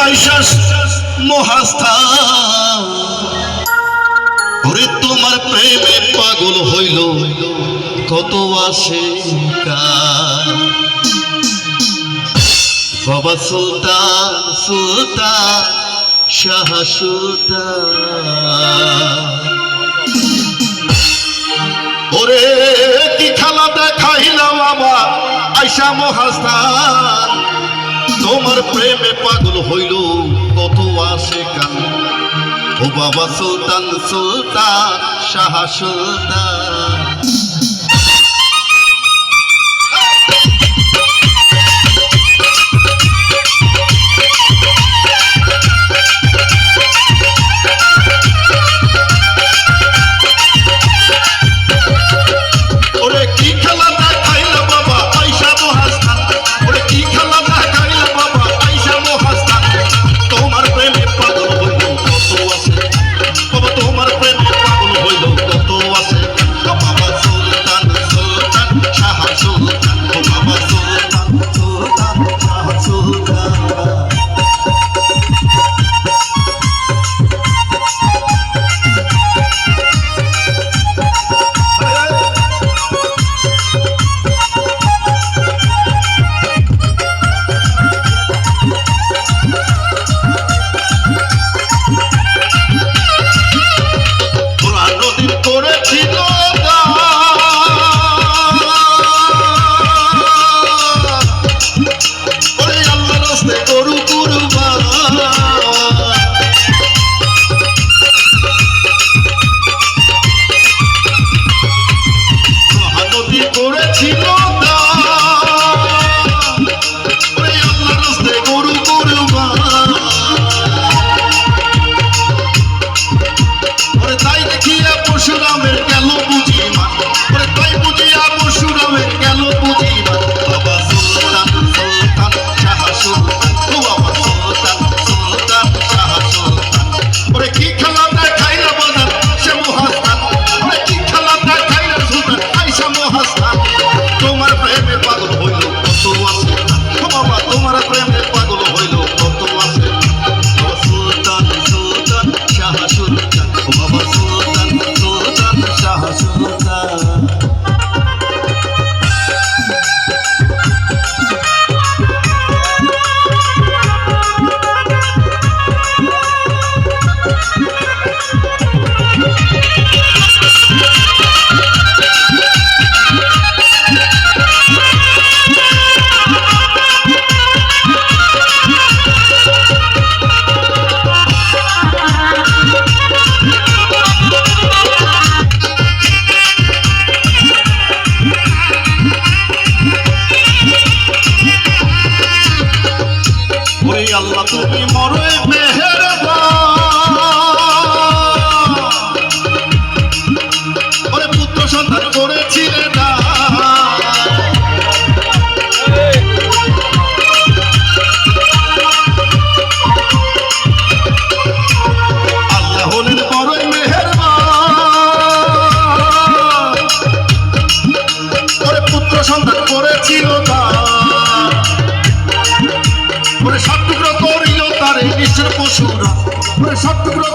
আইসাস মহাস্থান ওরে তোমার প্রেমে পাগল হইল কত আসে বাবা সুলতান সুলতান শাহ সুলতান ওরে কি খেলা দেখাইলাম আমার আইসা মহাস্থান তোমার প্রেমে পাগল হইল কত আসে কান ও বাবা সুলতান সুলতান শাহ সুলতান আল্লাহ তুমি মরে মেহেরবান ওরে পুত্র সন্তান করেছিলে না আল্লাহ হলেন বড়ই মেহেরবান ওরে পুত্র সন্তান করেছিল না ওরে সব টুকরো করিল তারে নিশ্চয় পশুরা ওরে সব টুকরো